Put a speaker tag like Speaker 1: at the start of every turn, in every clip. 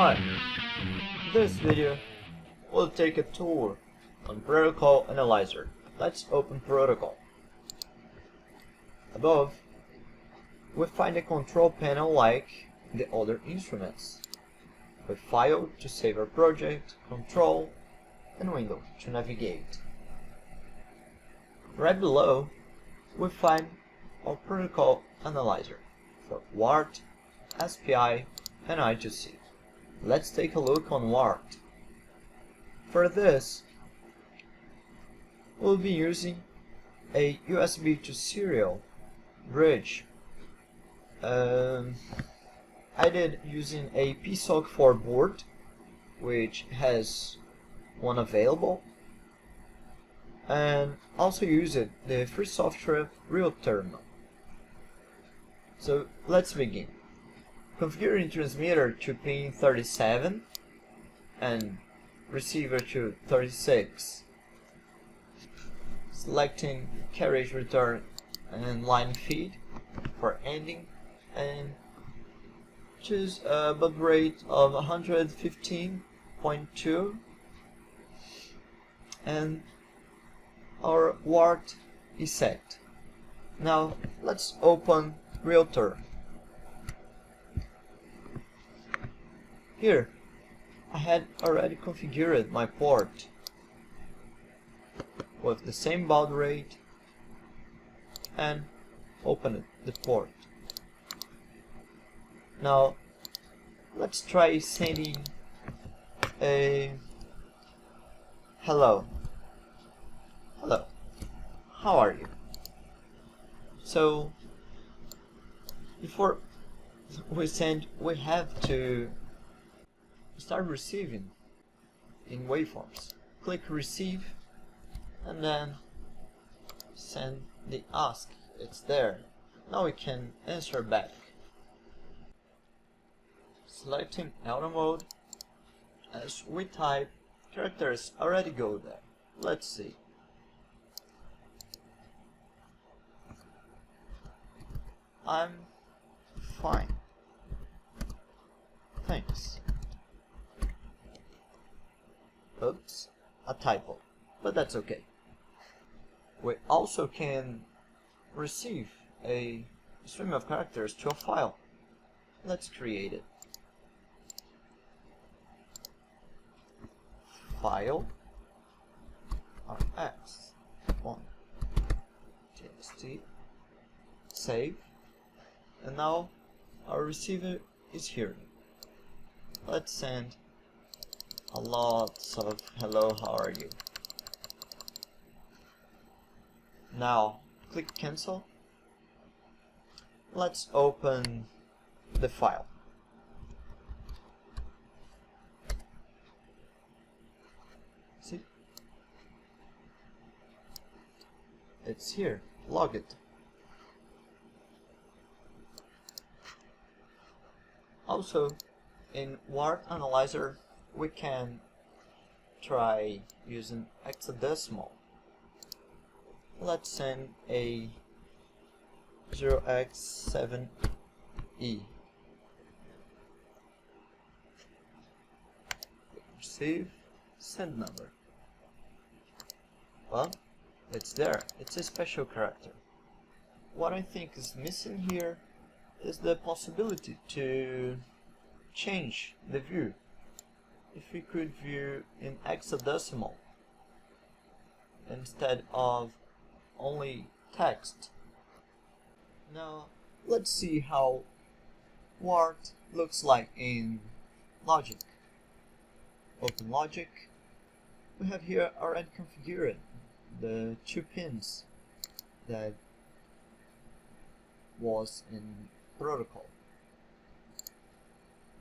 Speaker 1: Hi, this video will take a tour on Protocol Analyzer. Let's open Protocol. Above, we find a control panel like the other instruments, with File to save our project, Control, and Window to navigate. Right below, we find our Protocol Analyzer for UART, SPI, and I2C. Let's take a look on UART. For this, we'll be using a USB to serial bridge. I did using a PSOC4 board, which has one available, and also used the free software Real Terminal. So let's begin. Configuring transmitter to pin 37 and receiver to 36. Selecting carriage return and line feed for ending, and choose a baud rate of 115.2, and our UART is set. Now let's open Realtor. Here I had already configured my port with the same baud rate and opened the port. Now let's try sending a hello, how are you? So before we send, we have to start receiving in waveforms. Click receive and then send the ask. It's there. Now we can answer back. Selecting auto mode, as we type, characters already go there. Let's see. I'm fine. Thanks. Oops, a typo, but that's okay. We also can receive a stream of characters to a file. Let's create it. File rx1 txt, save, and now our receiver is here. Let's send a lot of hello, how are you? Now click cancel. Let's open the file. See? It's here, log it. Also, in UART Analyzer, we can try using hexadecimal. Let's send a 0x7e. Receive, send number. Well, it's there. It's a special character. What I think is missing here is the possibility to change the view. If we could view in hexadecimal instead of only text. Now let's see how UART looks like in Logic. Open Logic. We have here already configured the 2 pins that was in Protocol,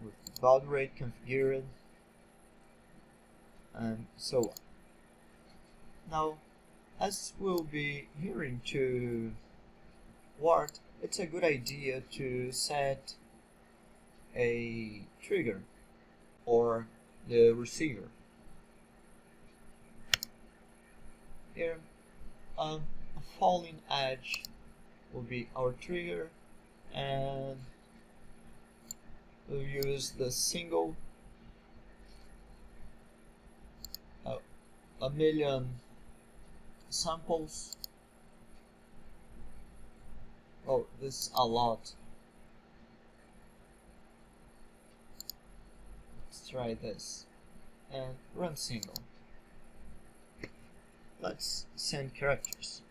Speaker 1: with the baud rate configured and so on. Now, as we'll be hearing to UART, it's a good idea to set a trigger or the receiver. Here, a falling edge will be our trigger, and we'll use the single a million samples. Oh, this is a lot. Let's try this and run single. Let's send characters.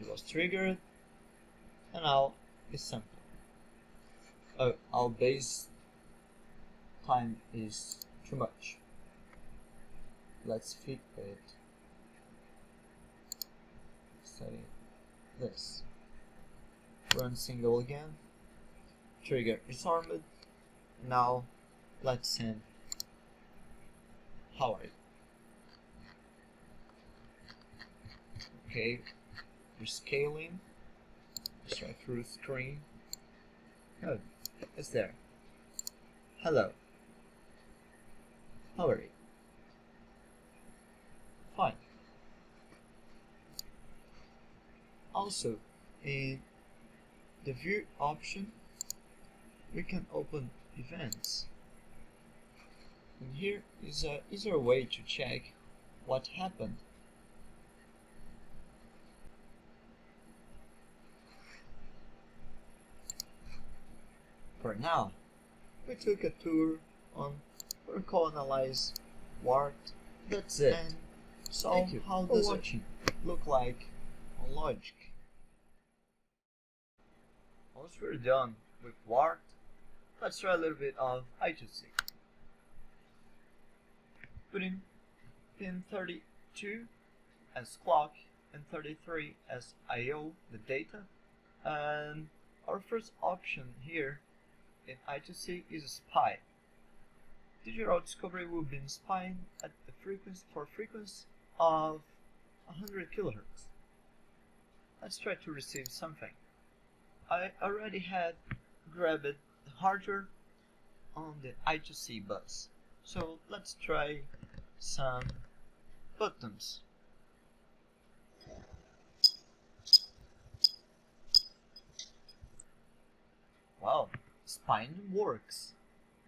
Speaker 1: It was triggered and now it's sampled. Oh, our base time is too much. Let's fit it. Say this. Run single again. Trigger is armed. Now let's send how are you? Okay, we're scaling. Let's try through screen. Oh, it's there. Hello. How are you? Fine. Also, in the view option, we can open events. And here is a easier way to check what happened. For now, we took a tour on Protocol Analyse, UART. That's it. And so how does it look like on Logic? Once we're done with UART, let's try a little bit of I2C. Put in pin 32 as clock and 33 as I/O, the data. And our first option here in I2C is a SPI. Digital discovery will be spying at the frequency of 100 kHz. Let's try to receive something. I already had grabbed the hardware on the I2C bus, so let's try some buttons. Wow, spine works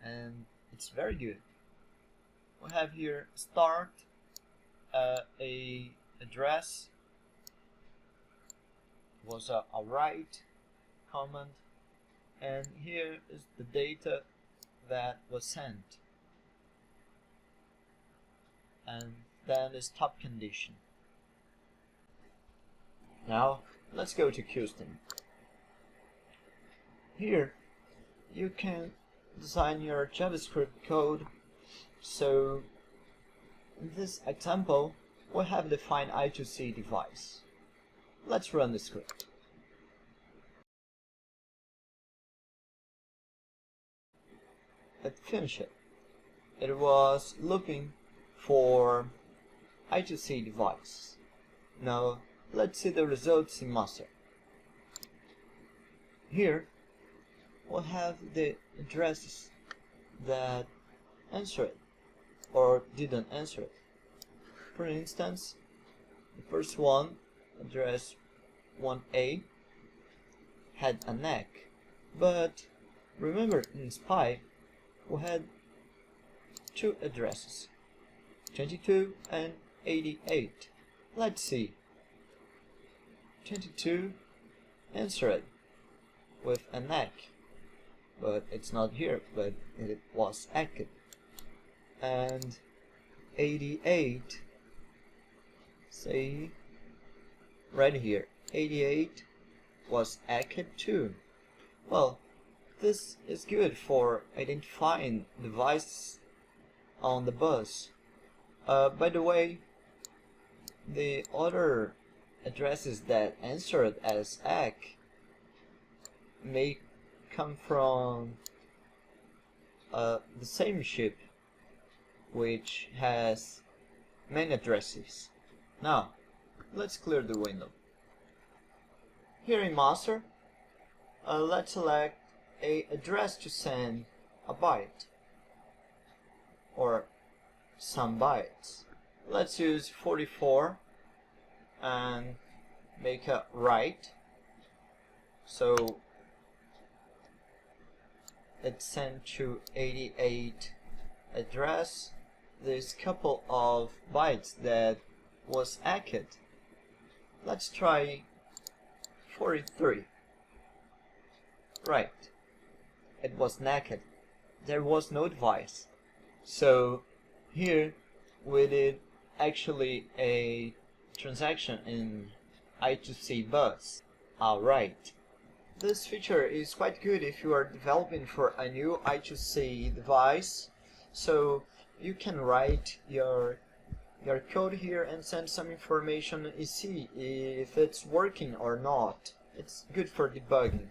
Speaker 1: and it's very good. We have here start, a address was a write command, and here is the data that was sent, and then is top condition. Now let's go to custom. Here you can design your JavaScript code. So in this example we have defined I2C device. Let's run the script. Let's finish it. It was looking for I2C device. Now let's see the results in master. Here we'll have the addresses that answered or didn't answer it. For instance, the first one, address 1A, had a neck, but remember in SPI we had two addresses, 22 and 88. Let's see. 22 answered with a neck, but it's not here, but it was active. And 88, say right here, 88 was active too. Well, this is good for identifying devices on the bus. By the way, the other addresses that answered as ACK may come from the same ship, which has many addresses. Now let's clear the window. Here in master, let's select a address to send a byte or some bytes. Let's use 44 and make a write. So it sent to 88 address. There's a couple of bytes that was hacked. Let's try 43. Right, it was naked. There was no device. So here we did actually a transaction in I2C bus. Alright. This feature is quite good if you are developing for a new I2C device. So you can write your code here and send some information and see if it's working or not. It's good for debugging.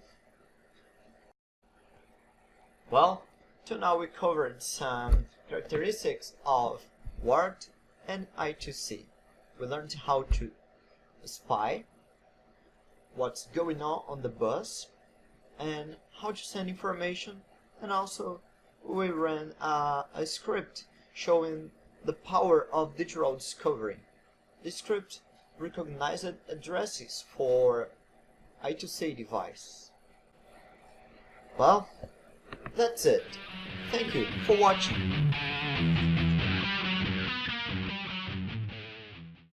Speaker 1: Well, till now we covered some characteristics of UART and I2C. We learned how to spy, what's going on the bus, and how to send information, and also we ran a script showing the power of digital discovery. The script recognized addresses for I2C device. Well, that's it. Thank you for watching.